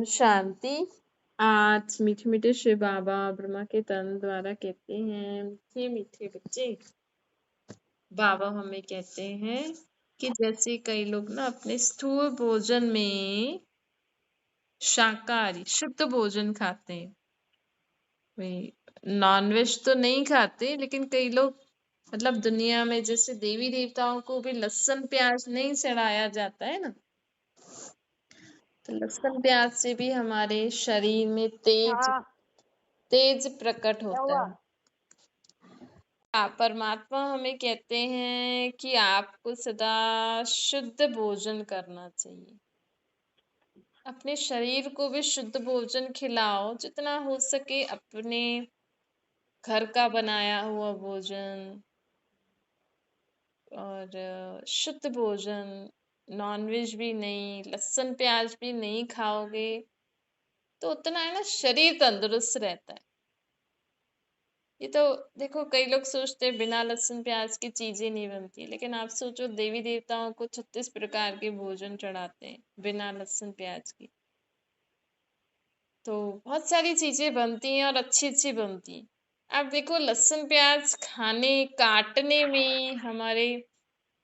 शांति। आज मीठे मीठे शिव बाबा ब्रह्मा के तन द्वारा कहते हैं, मीठे मीठे बच्चे, बाबा हमें कहते हैं कि जैसे कई लोग ना अपने स्थूल भोजन में शाकाहारी शुद्ध भोजन खाते हैं, नॉनवेज तो नहीं खाते, लेकिन कई लोग मतलब दुनिया में जैसे देवी देवताओं को भी लहसुन प्याज नहीं चढ़ाया जाता है ना, तो लहसुन प्याज से भी हमारे शरीर में तेज हाँ, तेज प्रकट क्या होता हुआ? है। परमात्मा हमें कहते हैं कि आपको सदा शुद्ध भोजन करना चाहिए। अपने शरीर को भी शुद्ध भोजन खिलाओ, जितना हो सके अपने घर का बनाया हुआ भोजन और शुद्ध भोजन, नॉनवेज भी नहीं, लहसुन प्याज भी नहीं खाओगे तो उतना है ना शरीर तंदुरुस्त रहता है। ये तो देखो, कई लोग सोचते हैं बिना लहसुन प्याज की चीजें नहीं बनती, लेकिन आप सोचो देवी देवताओं को 36 प्रकार के भोजन चढ़ाते हैं बिना लहसुन प्याज की, तो बहुत सारी चीजें बनती हैं और अच्छी अच्छी बनती हैं। आप देखो, लहसुन प्याज खाने काटने में हमारे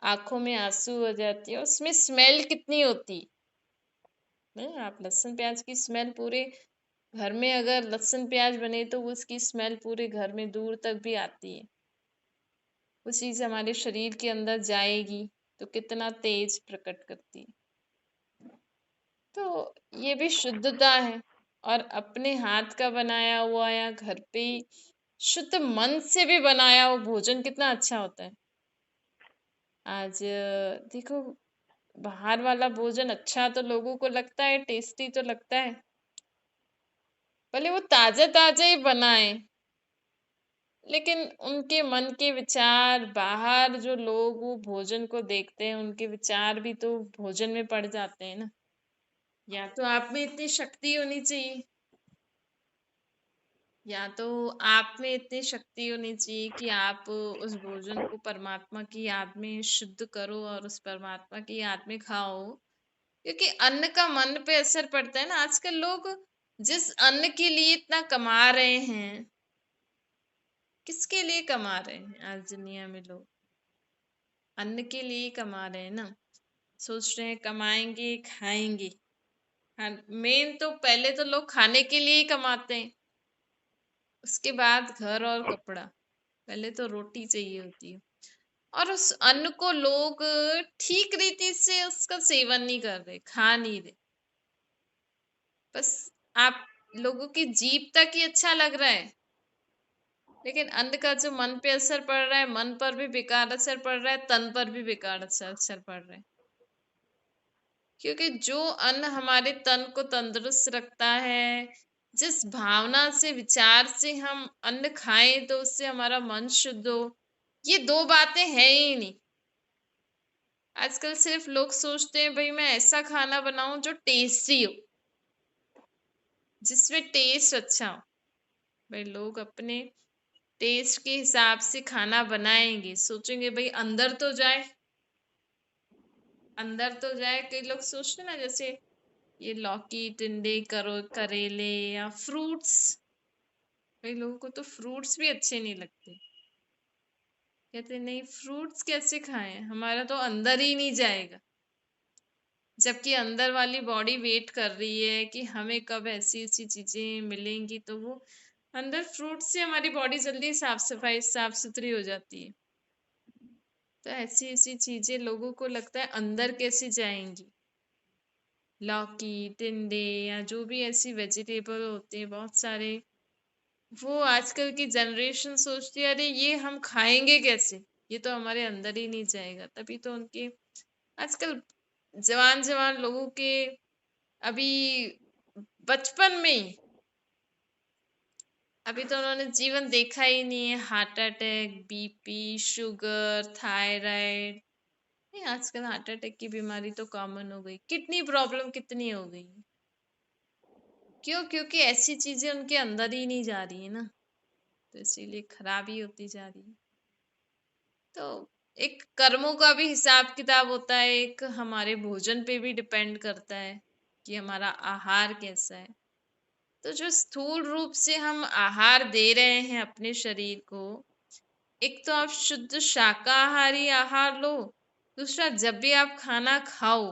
आंखों में आंसू आ जाती है, उसमें स्मेल कितनी होती है। आप लहसुन प्याज की स्मेल पूरे घर में, अगर लहसुन प्याज बने तो उसकी स्मेल पूरे घर में दूर तक भी आती है। वो चीज हमारे शरीर के अंदर जाएगी तो कितना तेज प्रकट करती है। तो ये भी शुद्धता है, और अपने हाथ का बनाया हुआ या घर पे ही शुद्ध मन से भी बनाया हुआ भोजन कितना अच्छा होता है। आज देखो, बाहर वाला भोजन अच्छा तो लोगों को लगता है, टेस्टी तो लगता है, भले वो ताजा ताजा ही बनाए, लेकिन उनके मन के विचार, बाहर जो लोग वो भोजन को देखते हैं उनके विचार भी तो भोजन में पड़ जाते हैं ना। या तो आप में इतनी शक्ति होनी चाहिए, या तो आप में इतनी शक्ति होनी चाहिए कि आप उस भोजन को परमात्मा की याद में शुद्ध करो और उस परमात्मा की याद में खाओ। क्योंकि अन्न का मन पे असर पड़ता है ना। आजकल लोग जिस अन्न के लिए इतना कमा रहे हैं, किसके लिए कमा रहे हैं आज दुनिया में लोग? अन्न के लिए कमा रहे हैं ना। सोच रहे हैं कमाएंगे खाएंगे। हाँ, मेन तो पहले तो लोग खाने के लिए ही कमाते हैं, उसके बाद घर और कपड़ा, पहले तो रोटी चाहिए होती है। और उस अन्न को लोग ठीक रीति से उसका सेवन नहीं कर रहे, खा नहीं रहे। बस आप लोगों की जीभ तक ही अच्छा लग रहा है, लेकिन अन्न का जो मन पे असर पड़ रहा है, मन पर भी बेकार असर पड़ रहा है, तन पर भी बेकार असर पड़ रहा है। क्योंकि जो अन्न हमारे तन को तंदुरुस्त रखता है, जिस भावना से, विचार से हम अन्न खाएं तो उससे हमारा मन शुद्ध हो, ये दो बातें हैं ही नहीं। आजकल सिर्फ लोग सोचते हैं भाई मैं ऐसा खाना बनाऊं जो टेस्टी हो, जिसमें टेस्ट अच्छा हो। भाई लोग अपने टेस्ट के हिसाब से खाना बनाएंगे, सोचेंगे भाई अंदर तो जाए, अंदर तो जाए। कई लोग सोचते हैं ना, जैसे ये लौकी, टिंडे, करेले या फ्रूट्स, कई लोगों को तो फ्रूट्स भी अच्छे नहीं लगते। कहते नहीं, फ्रूट्स कैसे खाएं, हमारा तो अंदर ही नहीं जाएगा। जबकि अंदर वाली बॉडी वेट कर रही है कि हमें कब ऐसी ऐसी चीजें मिलेंगी, तो वो अंदर फ्रूट से हमारी बॉडी जल्दी साफ सुथरी हो जाती है। तो ऐसी ऐसी चीजें लोगों को लगता है अंदर कैसे जाएंगी। लौकी, टिंडे या जो भी ऐसी वेजिटेबल होते हैं बहुत सारे, वो आजकल की जनरेशन सोचती है अरे ये हम खाएंगे कैसे, ये तो हमारे अंदर ही नहीं जाएगा। तभी तो उनके आजकल जवान जवान लोगों के अभी बचपन में ही, अभी तो उन्होंने जीवन देखा ही नहीं है, heart attack, BP, sugar, thyroid. नहीं, आजकल हार्ट अटैक की बीमारी तो कॉमन हो गई, किडनी प्रॉब्लम कितनी हो गई। क्यों? क्योंकि ऐसी चीजें उनके अंदर ही नहीं जा रही है ना, तो इसीलिए खराबी होती जा रही है। तो एक कर्मों का भी हिसाब किताब होता है, एक हमारे भोजन पे भी डिपेंड करता है। कि हमारा आहार कैसा है। तो जो स्थूल रूप से हम आहार दे रहे हैं अपने शरीर को, एक तो आप शुद्ध शाकाहारी आहार लो, दूसरा जब भी आप खाना खाओ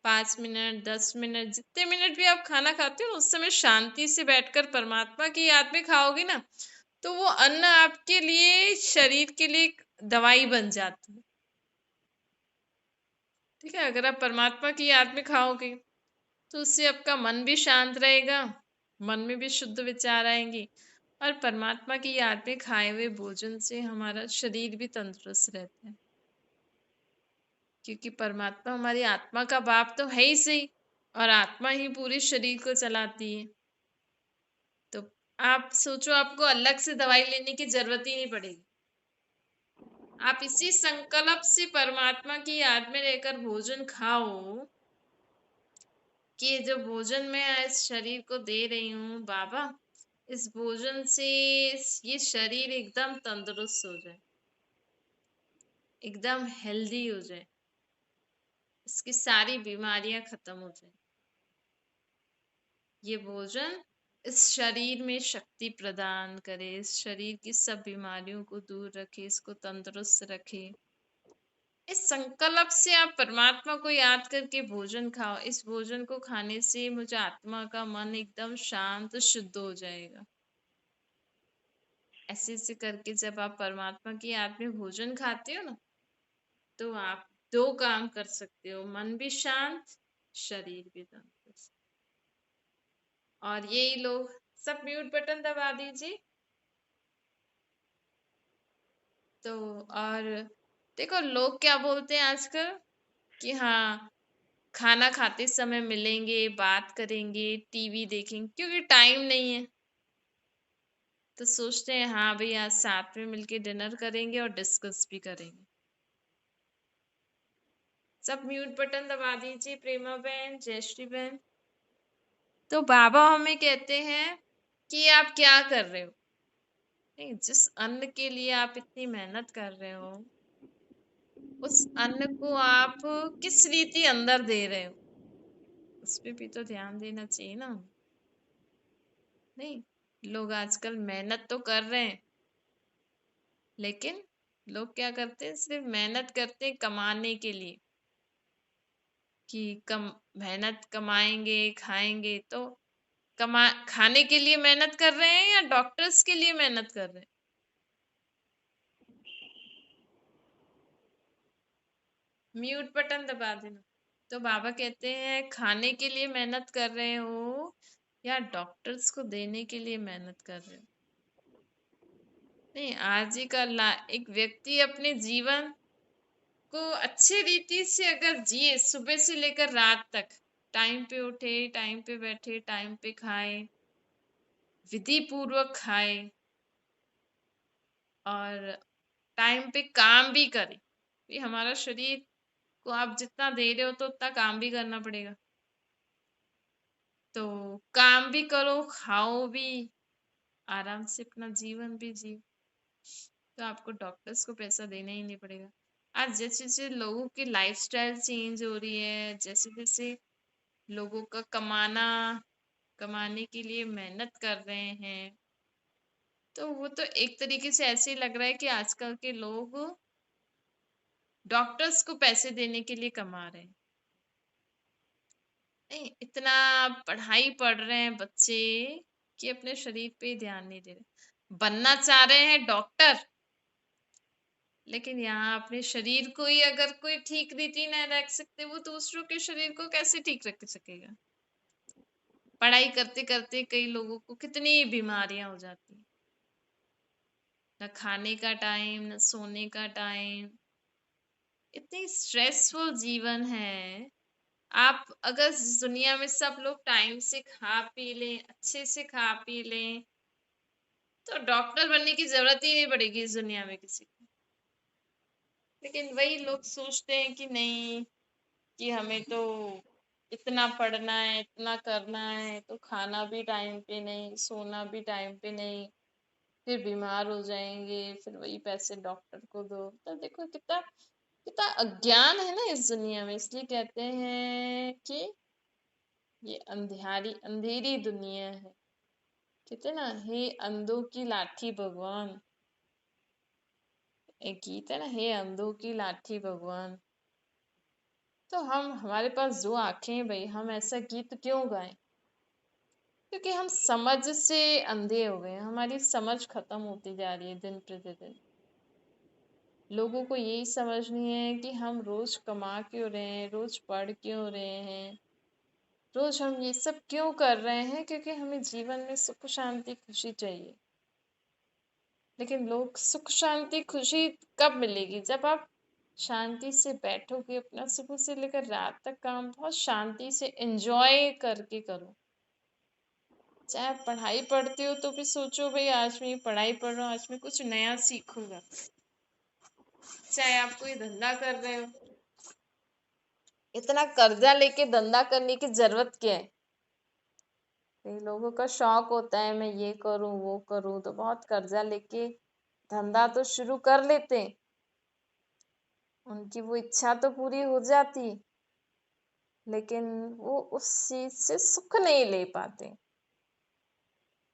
5 मिनट 10 मिनट जितने मिनट भी आप खाना खाते हो ना, उस समय शांति से बैठकर परमात्मा की याद में खाओगे ना, तो वो अन्न आपके लिए शरीर के लिए एक दवाई बन जाती है। ठीक है, अगर आप परमात्मा की याद में खाओगे तो उससे आपका मन भी शांत रहेगा, मन में भी शुद्ध विचार आएंगे, और परमात्मा की याद में खाए हुए भोजन से हमारा शरीर भी तंदुरुस्त रहता है, क्योंकि परमात्मा हमारी आत्मा का बाप तो है ही सही, और आत्मा ही पूरे शरीर को चलाती है। तो आप सोचो, आपको अलग से दवाई लेने की जरूरत ही नहीं पड़ेगी। आप इसी संकल्प से परमात्मा की याद में रहकर भोजन खाओ कि जो भोजन मैं इस शरीर को दे रही हूँ बाबा, इस भोजन से ये शरीर एकदम तंदुरुस्त हो जाए, एकदम हेल्दी हो जाए, इसकी सारी बीमारियां खत्म हो जाए। ये भोजन इस शरीर में शक्ति प्रदान करे, इस शरीर की सब बीमारियों को दूर रखे, इसको तंदुरुस्त रखे। इस संकल्प से आप परमात्मा को याद करके भोजन खाओ। इस भोजन को खाने से मुझे आत्मा का मन एकदम शांत शुद्ध हो जाएगा। ऐसे ऐसे करके जब आप परमात्मा की याद में भोजन खाते हो ना, तो आप दो काम कर सकते हो, मन भी शांत, शरीर भी तंदुरुस्त। और यही लोग सब म्यूट बटन दबा दीजिए। तो और देखो लोग क्या बोलते हैं आजकल कि हाँ, खाना खाते समय मिलेंगे, बात करेंगे, टीवी देखेंगे, क्योंकि टाइम नहीं है। तो सोचते हैं हाँ भाई आज साथ में मिलके डिनर करेंगे और डिस्कस भी करेंगे। सब म्यूट बटन दबा दीजिए, प्रेमा बहन, जयश्री बहन। तो बाबा हमें कहते हैं कि आप क्या कर रहे हो। नहीं, जिस अन्न के लिए आप इतनी मेहनत कर रहे हो, उस अन्न को आप किस रीति अंदर दे रहे हो, उस पे भी तो ध्यान देना चाहिए ना। नहीं, लोग आजकल मेहनत तो कर रहे हैं, लेकिन लोग क्या करते हैं, सिर्फ मेहनत करते हैं कमाने के लिए, कि कम मेहनत कमाएंगे खाएंगे। तो कमा खाने के लिए मेहनत कर रहे हैं या डॉक्टर्स के लिए मेहनत कर रहे हैं। म्यूट बटन दबा देना। तो बाबा कहते हैं खाने के लिए मेहनत कर रहे हो या डॉक्टर्स को देने के लिए मेहनत कर रहे हो। नहीं, आज ही का एक व्यक्ति अपने जीवन को अच्छे रीति से अगर जिए, सुबह से लेकर रात तक, टाइम पे उठे, टाइम पे बैठे, टाइम पे खाए, विधि पूर्वक खाए, और टाइम पे काम भी करे। ये हमारा शरीर को आप जितना दे रहे हो तो उतना काम भी करना पड़ेगा। तो काम भी करो, खाओ भी, आराम से अपना जीवन भी जियो, तो आपको डॉक्टर्स को पैसा देना ही नहीं पड़ेगा। आज जैसे जैसे लोगों की लाइफस्टाइल चेंज हो रही है, जैसे जैसे लोगों का कमाने के लिए मेहनत कर रहे हैं, तो वो तो एक तरीके से ऐसे ही लग रहा है कि आजकल के लोग डॉक्टर्स को पैसे देने के लिए कमा रहे हैं। नहीं, इतना पढ़ाई पढ़ रहे हैं बच्चे कि अपने शरीर पे ध्यान नहीं दे रहे, बनना चाह रहे हैं डॉक्टर, लेकिन यहाँ अपने शरीर को ही अगर कोई ठीक रीति न रख सकते, वो दूसरों के शरीर को कैसे ठीक रख सकेगा। पढ़ाई करते करते कई लोगों को कितनी बीमारियां हो जाती हैं, न खाने का टाइम, न सोने का टाइम, इतनी स्ट्रेसफुल जीवन है। आप अगर इस दुनिया में सब लोग टाइम से खा पी लें, अच्छे से खा पी लें, तो डॉक्टर बनने की जरूरत ही नहीं पड़ेगी इस दुनिया में किसी को। लेकिन वही लोग सोचते हैं कि नहीं, कि हमें तो इतना पढ़ना है, इतना करना है, तो खाना भी टाइम पे नहीं, सोना भी टाइम पे नहीं, फिर बीमार हो जाएंगे, फिर वही पैसे डॉक्टर को दो। तो देखो कितना कितना अज्ञान है ना इस दुनिया में। इसलिए कहते हैं कि ये अंधेरी दुनिया है। कहते हैं ना, हे अंधों की लाठी भगवान। एक गीत है ना, हे अंधों की लाठी भगवान। तो हम हमारे पास जो आंखें हैं भाई, हम ऐसा गीत क्यों गाएं? क्योंकि हम समझ से अंधे हो गए हैं। हमारी समझ खत्म होती जा रही है दिन प्रतिदिन। लोगों को यही समझ नहीं है कि हम रोज कमा क्यों रहे हैं, रोज पढ़ क्यों रहे हैं, रोज हम ये सब क्यों कर रहे हैं, क्योंकि हमें जीवन में सुख शांति खुशी चाहिए। लेकिन लोग सुख शांति खुशी कब मिलेगी? जब आप शांति से बैठोगे, अपना सुबह से लेकर रात तक काम बहुत शांति से एंजॉय करके करो। चाहे आप पढ़ाई पढ़ते हो तो भी सोचो भाई आज मैं ये पढ़ाई पढ़ रहा हूँ, आज मैं कुछ नया सीखूंगा। चाहे आप कोई धंधा कर रहे हो, इतना कर्जा लेके धंधा करने की जरूरत क्या है? कई लोगों का शौक होता है मैं ये करूं वो करूं, तो बहुत कर्जा लेके धंधा तो शुरू कर लेते। उनकी वो इच्छा तो पूरी हो जाती, लेकिन वो उस चीज से सुख नहीं ले पाते।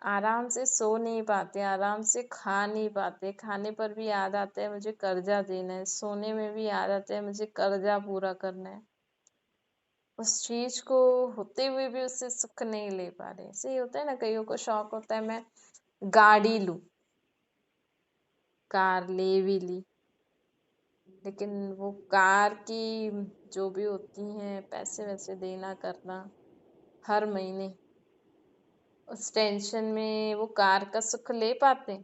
आराम से सो नहीं पाते, आराम से खा नहीं पाते। खाने पर भी याद आता है मुझे कर्जा देना है, सोने में भी याद आता है मुझे कर्जा पूरा करना है। उस चीज को होते हुए भी उससे सुख नहीं ले पा रहे। ऐसे ही होता है ना, कईयों को शौक होता है मैं गाड़ी लूं, कार ले भी ली, लेकिन वो कार की जो भी होती हैं पैसे वैसे देना करना हर महीने, उस टेंशन में वो कार का सुख ले पाते।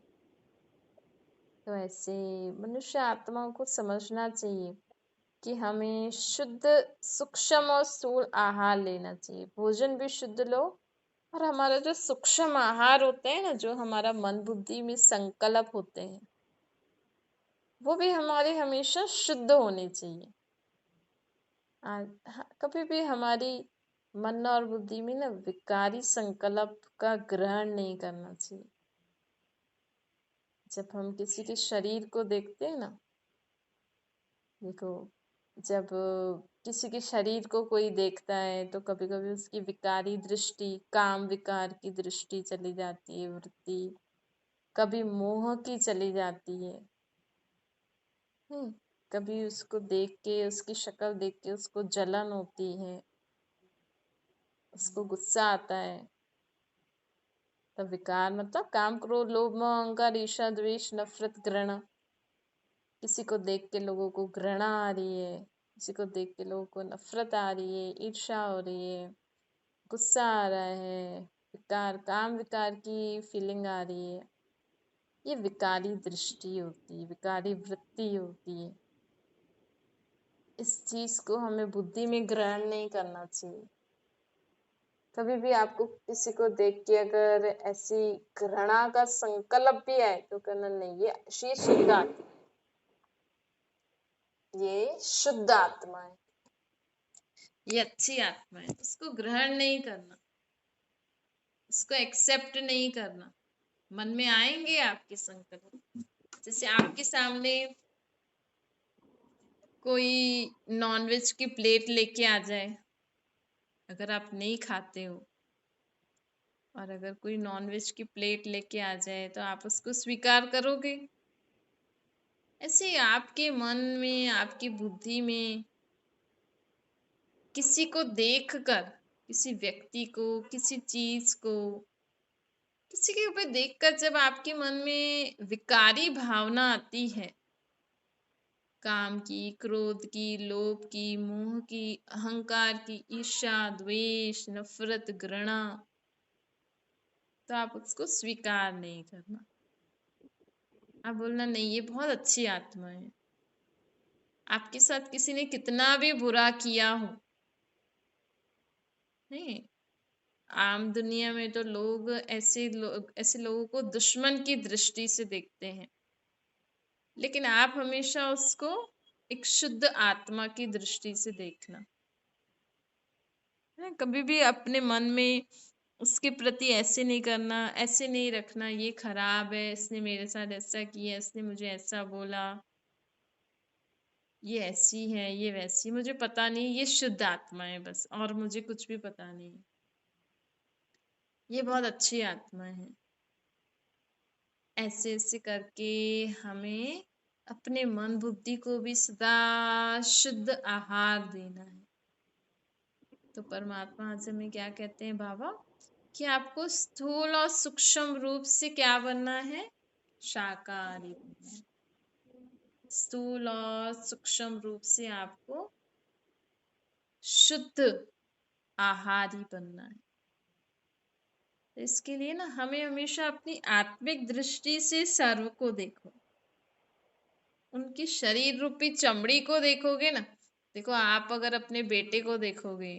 तो ऐसे मनुष्य आत्माओं को समझना चाहिए कि हमें शुद्ध, सूक्ष्म और स्थूल आहार लेना चाहिए। भोजन भी शुद्ध लो, और हमारा जो सूक्ष्म आहार होते हैं ना, जो हमारा मन बुद्धि में संकल्प होते हैं, वो भी हमारे हमेशा शुद्ध होने चाहिए। कभी भी हमारी मन और बुद्धि में ना विकारी संकल्प का ग्रहण नहीं करना चाहिए। जब हम किसी के शरीर को देखते हैं ना, देखो, जब किसी के शरीर को कोई देखता है तो कभी कभी उसकी विकारी दृष्टि, काम विकार की दृष्टि चली जाती है, वृत्ति कभी मोह की चली जाती है। कभी उसको देख के, उसकी शक्ल देख के उसको जलन होती है, उसको गुस्सा आता है। तब विकार मतलब काम, क्रोध, लोभ, मोह, अहंकार, ईर्ष्या, द्वेष, नफरत, घृणा। किसी को देख के लोगों को घृणा आ रही है, किसी को देख के लोगों को नफरत आ रही है, ईर्ष्या हो रही है, गुस्सा आ रहा है, विकार, काम विकार की फीलिंग आ रही है। ये विकारी दृष्टि होती है, विकारी वृत्ति होती है। इस चीज को हमें बुद्धि में ग्रहण नहीं करना चाहिए। कभी भी आपको किसी को देख के अगर ऐसी घृणा का संकल्प भी आए तो कहना नहीं, ये शुद्ध आत्मा, ये शुद्ध आत्मा है, ये अच्छी आत्मा है। उसको ग्रहण नहीं करना, उसको एक्सेप्ट नहीं करना। मन में आएंगे आपके संकल्प। जैसे आपके सामने कोई नॉनवेज की प्लेट लेके आ जाए, अगर आप नहीं खाते हो, और अगर कोई नॉनवेज की प्लेट लेके आ जाए तो आप उसको स्वीकार करोगे? ऐसे ही आपके मन में, आपकी बुद्धि में किसी को देखकर, किसी व्यक्ति को, किसी चीज को, किसी के ऊपर देखकर जब आपके मन में विकारी भावना आती है, काम की, क्रोध की, लोभ की, मोह की, अहंकार की, ईर्ष्या, द्वेष, नफरत, घृणा, तो आप उसको स्वीकार नहीं करना। आप बोलना नहीं, ये बहुत अच्छी आत्मा है। आपके साथ किसी ने कितना भी बुरा किया हो, नहीं, आम दुनिया में तो लोग ऐसे लोगों को दुश्मन की दृष्टि से देखते हैं, लेकिन आप हमेशा उसको एक शुद्ध आत्मा की दृष्टि से देखना है। कभी भी अपने मन में उसके प्रति ऐसे नहीं करना, ऐसे नहीं रखना, ये खराब है, इसने मेरे साथ ऐसा किया, इसने मुझे ऐसा बोला, ये ऐसी है, ये वैसी, मुझे पता नहीं, ये शुद्ध आत्मा है बस, और मुझे कुछ भी पता नहीं। ये बहुत अच्छी आत्मा है। ऐसे ऐसे करके हमें अपने मन बुद्धि को भी सदा शुद्ध आहार देना है। तो परमात्मा आज हमें क्या कहते हैं बाबा, कि आपको स्थूल और सूक्ष्म रूप से क्या बनना है, शाकाहारी बनना है। स्थूल और सूक्ष्म रूप से आपको शुद्ध आहारी बनना है। तो इसके लिए ना हमें हमेशा अपनी आत्मिक दृष्टि से सर्व को देखो। उनकी शरीर रूपी चमड़ी को देखोगे ना, देखो आप अगर अपने बेटे को देखोगे,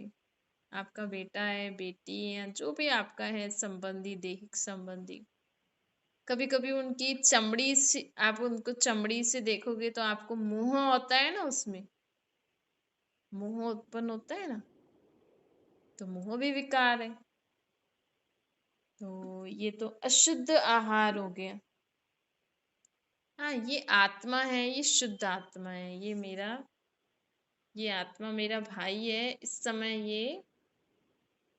आपका बेटा है, बेटी है, जो भी आपका है संबंधी, दैहिक संबंधी, कभी कभी उनकी चमड़ी से आप उनको चमड़ी से देखोगे तो आपको मोह होता है ना, उसमें मोह उत्पन्न होता है ना, तो मोह भी विकार है। तो ये तो अशुद्ध आहार हो गया। हाँ, ये आत्मा है, ये शुद्ध आत्मा है, ये आत्मा मेरा भाई है। इस समय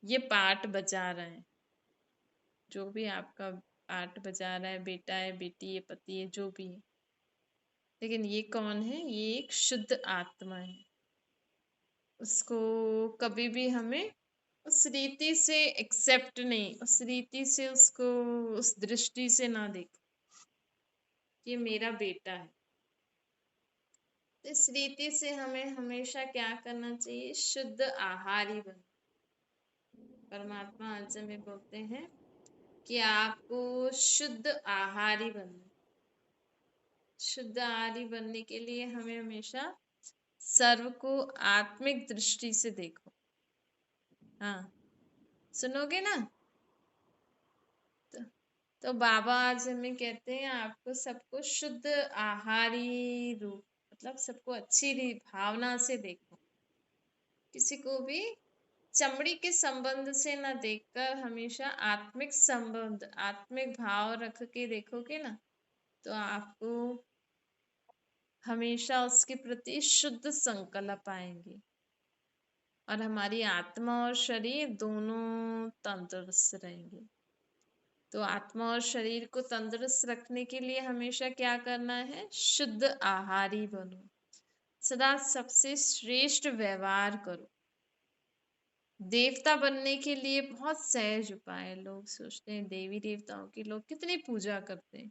ये पार्ट बजा रहा है, जो भी आपका पार्ट बजा रहा है, बेटा है, बेटी है, पति है, जो भी है। लेकिन ये कौन है, ये एक शुद्ध आत्मा है। उसको कभी भी हमें उस रीति से एक्सेप्ट नहीं, उस रीति से उसको उस दृष्टि से ना देखो, ये मेरा बेटा है। तो इस रीति से हमें हमेशा क्या करना चाहिए, शुद्ध आहारी बन। परमात्मा आज हमें बोलते हैं कि आपको शुद्ध आहारी बनना है। शुद्ध आहारी बनने के लिए हमें हमेशा सर्व को आत्मिक दृष्टि से देखो। हाँ, सुनोगे ना? तो, तो बाबा आज हमें कहते हैं आपको सबको शुद्ध आहारी रूप, मतलब सबको अच्छी भावना से देखो। किसी को भी चमड़ी के संबंध से न देखकर हमेशा आत्मिक संबंध, आत्मिक भाव रख के देखोगे ना, तो आपको हमेशा उसके प्रति शुद्ध संकल्प आएंगे और हमारी आत्मा और शरीर दोनों तंदुरुस्त रहेंगे। तो आत्मा और शरीर को तंदुरुस्त रखने के लिए हमेशा क्या करना है, शुद्ध आहारी बनो, सदा सबसे श्रेष्ठ व्यवहार करो। देवता बनने के लिए बहुत सहज उपाय है। लोग सोचते हैं देवी देवताओं की लोग कितनी पूजा करते हैं।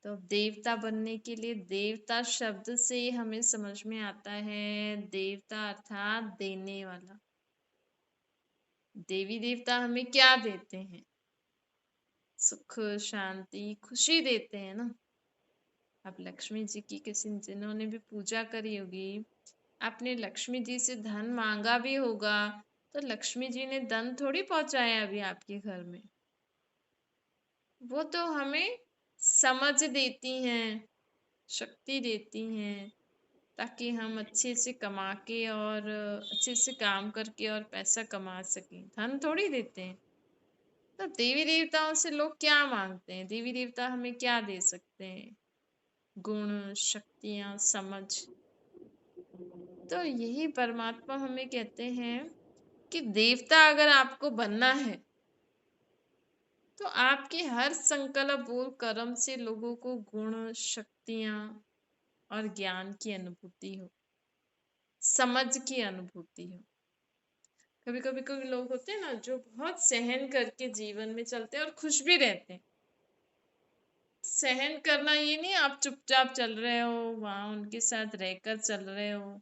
तो देवता बनने के लिए, देवता शब्द से हमें समझ में आता है देवता अर्थात देने वाला। देवी देवता हमें क्या देते हैं, सुख, शांति, खुशी देते हैं ना। अब लक्ष्मी जी की किसी जिन्होंने भी पूजा करी होगी, आपने लक्ष्मी जी से धन मांगा भी होगा, तो लक्ष्मी जी ने धन थोड़ी पहुंचाया अभी आपके घर में। वो तो हमें समझ देती हैं, शक्ति देती हैं, ताकि हम अच्छे से कमा के और अच्छे से काम करके और पैसा कमा सकें। धन थोड़ी देते हैं। तो देवी देवताओं से लोग क्या मांगते हैं, देवी देवता हमें क्या दे सकते हैं, गुण, शक्तियां, समझ। तो यही परमात्मा हमें कहते हैं कि देवता अगर आपको बनना है तो आपके हर संकल्प, बोल, कर्म से लोगों को गुण, शक्तियां और ज्ञान की अनुभूति हो, समझ की अनुभूति हो। कभी कभी कोई लोग होते हैं ना जो बहुत सहन करके जीवन में चलते हैं और खुश भी रहते हैं। सहन करना ये नहीं आप चुपचाप चल रहे हो, वहां उनके साथ रहकर चल रहे हो।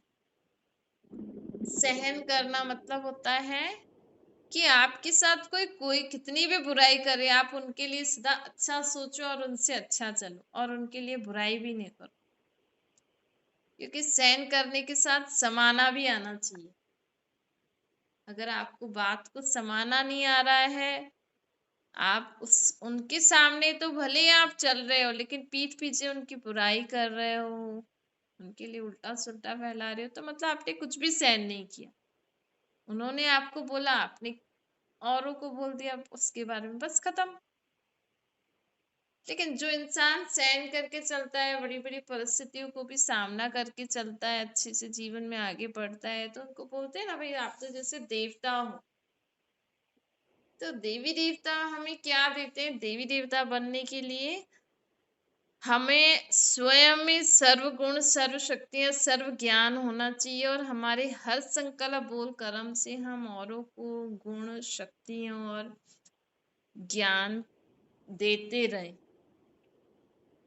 सहन करना मतलब होता है कि आपके साथ कोई कोई कितनी भी बुराई करे, आप उनके लिए सदा अच्छा सोचो और उनसे अच्छा चलो और उनके लिए बुराई भी नहीं करो। क्योंकि सहन करने के साथ समाना भी आना चाहिए। अगर आपको बात को समाना नहीं आ रहा है, आप उस उनके सामने तो भले ही आप चल रहे हो लेकिन पीठ पीछे उनकी बुराई कर रहे हो, उनके लिए उल्टा सुल्टा फैला रहे हो, तो मतलब आपने कुछ भी सहन नहीं किया। उन्होंने आपको बोला, आपने औरों को बोल दिया उसके बारे में, बस खत्म। लेकिन जो इंसान सहन करके चलता है, बड़ी बड़ी परिस्थितियों को भी सामना करके चलता है, अच्छे से जीवन में आगे बढ़ता है, तो उनको बोलते हैं ना भाई आप तो जैसे देवता हो। तो देवी देवता हमें क्या देते हैं? देवी देवता बनने के लिए हमें स्वयं में सर्व गुण, सर्व शक्तियां, सर्व ज्ञान होना चाहिए और हमारे हर संकल्प बोल कर्म से हम औरों को गुण, शक्तियों और ज्ञान देते रहे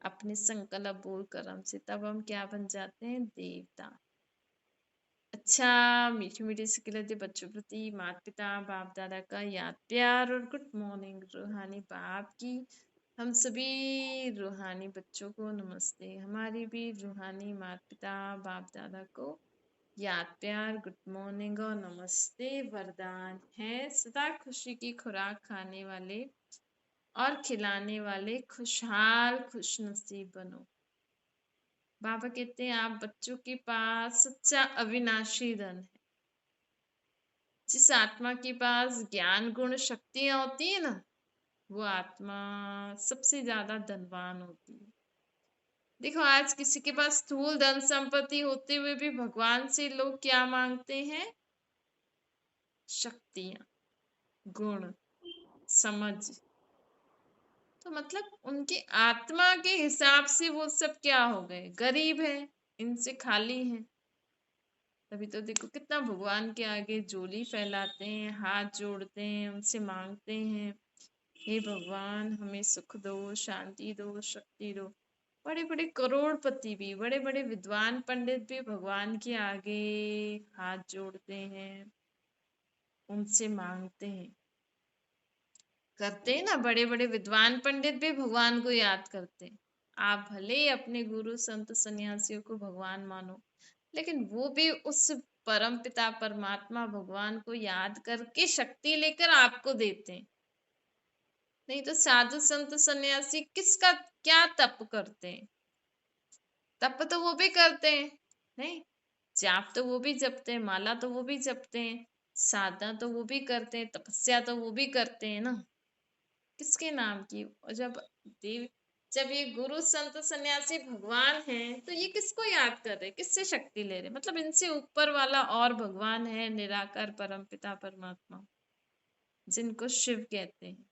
अपने संकल्प बोल कर्म से। तब हम क्या बन जाते हैं? देवता। अच्छा, मीठी मीठी सी खिलती बच्चों प्रति माता पिता बाप दादा का याद प्यार और गुड मॉर्निंग रूहानी बाप की हम सभी रूहानी बच्चों को नमस्ते। हमारी भी रूहानी माता पिता बाप दादा को याद प्यार गुड मॉर्निंग और नमस्ते। वरदान है सदा खुशी की खुराक खाने वाले और खिलाने वाले खुशहाल खुश नसीब बनो। बाबा कहते हैं आप बच्चों के पास सच्चा अविनाशी धन है। जिस आत्मा के पास ज्ञान गुण शक्तियां होती है ना, वो आत्मा सबसे ज्यादा धनवान होती है। देखो, आज किसी के पास स्थूल धन संपत्ति होते हुए भी भगवान से लोग क्या मांगते हैं? शक्तियां, गुण, समझ। तो मतलब उनकी आत्मा के हिसाब से वो सब क्या हो गए? गरीब है, इनसे खाली है। तभी तो देखो कितना भगवान के आगे झोली फैलाते हैं, हाथ जोड़ते हैं, उनसे मांगते हैं, हे भगवान हमें सुख दो, शांति दो, शक्ति दो। बड़े बड़े करोड़पति भी, बड़े बड़े विद्वान पंडित भी भगवान के आगे हाथ जोड़ते हैं, उनसे मांगते हैं। करते हैं ना, बड़े बड़े विद्वान पंडित भी भगवान को याद करते हैं। आप भले ही अपने गुरु संत सन्यासियों को भगवान मानो, लेकिन वो भी उस परम पिता परमात्मा भगवान को याद करके शक्ति लेकर आपको देते हैं। नहीं तो साधु संत सन्यासी किसका क्या तप करते हैं? तप तो वो भी करते हैं, नहीं, जाप तो वो भी जपते हैं, माला तो वो भी जपते हैं, साधना तो वो भी करते हैं, तपस्या तो वो भी करते हैं ना। किसके नाम की? और देव जब ये गुरु संत सन्यासी भगवान हैं, तो ये किसको याद कर रहे, किससे शक्ति ले रहे? मतलब इनसे ऊपर वाला और भगवान है, निराकार परम पिता परमात्मा, जिनको शिव कहते हैं।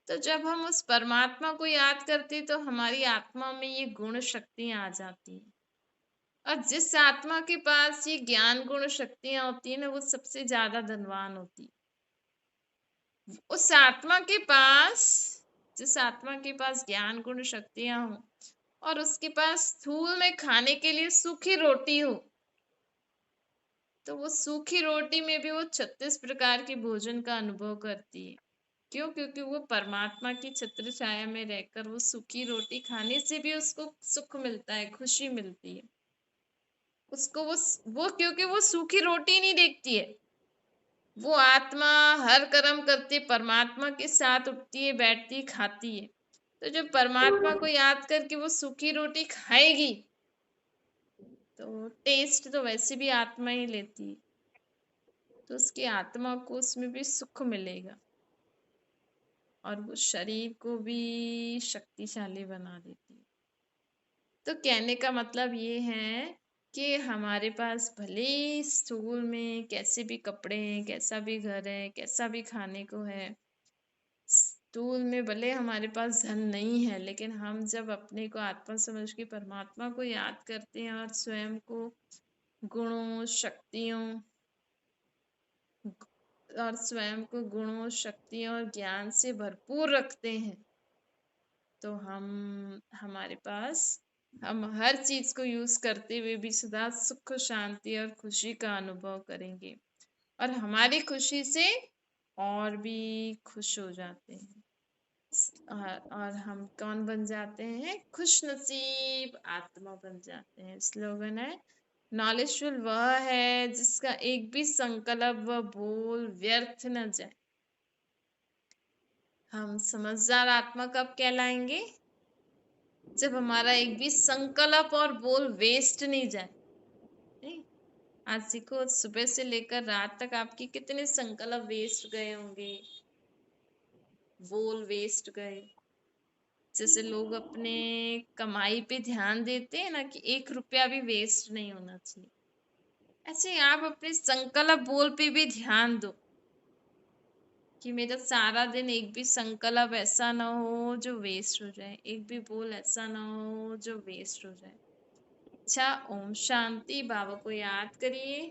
तो जब हम उस परमात्मा को याद करते तो हमारी आत्मा में ये गुण शक्तियां आ जाती हैं। और जिस आत्मा के पास ये ज्ञान गुण शक्तियां होती है ना, वो सबसे ज्यादा धनवान होती है। उस आत्मा के पास, जिस आत्मा के पास ज्ञान गुण शक्तियां हो और उसके पास स्थूल में खाने के लिए सूखी रोटी हो, तो वो सूखी रोटी में भी वो 36 प्रकार के भोजन का अनुभव करती है। क्यों? क्योंकि वो परमात्मा की छत्र छाया में रहकर वो सूखी रोटी खाने से भी उसको सुख मिलता है, खुशी मिलती है उसको। वो क्योंकि वो सूखी रोटी नहीं देखती है, वो आत्मा हर कर्म करते परमात्मा के साथ उठती है, बैठती है, खाती है। तो जब परमात्मा को याद करके वो सूखी रोटी खाएगी, तो टेस्ट तो वैसे भी आत्मा ही लेती है, तो उसकी आत्मा को उसमें भी सुख मिलेगा और वो शरीर को भी शक्तिशाली बना देती है। तो कहने का मतलब ये है कि हमारे पास भले ही स्थूल में कैसे भी कपड़े हैं, कैसा भी घर है, कैसा भी खाने को है, स्थूल में भले हमारे पास धन नहीं है, लेकिन हम जब अपने को आत्मा समझ के परमात्मा को याद करते हैं और स्वयं को गुणों शक्तियों और स्वयं को गुणों शक्तियों और ज्ञान से भरपूर रखते हैं, तो हमारे पास हम हर चीज को यूज करते हुए भी सदा सुख शांति और खुशी का अनुभव करेंगे और हमारी खुशी से और भी खुश हो जाते हैं। और हम कौन बन जाते हैं? खुश नसीब आत्मा बन जाते हैं। स्लोगन है, नॉलेजफुल वह है जिसका एक भी संकल्प व बोल व्यर्थ न जाए। हम समझदार आत्मा कब कहलाएंगे? जब हमारा एक भी संकल्प और बोल वेस्ट नहीं जाए। नहीं, आज सीखो, सुबह से लेकर रात तक आपकी कितने संकल्प वेस्ट गए होंगे, बोल वेस्ट गए। जैसे लोग अपने कमाई पे ध्यान देते हैं ना कि 1 रुपया भी वेस्ट नहीं होना चाहिए, ऐसे ही आप अपने संकल्प बोल पे भी ध्यान दो। कि मेरा सारा दिन एक भी संकल्प ऐसा ना हो जो वेस्ट हो जाए, एक भी बोल ऐसा ना हो जो वेस्ट हो जाए। अच्छा, ओम शांति। बाबा को याद करिए।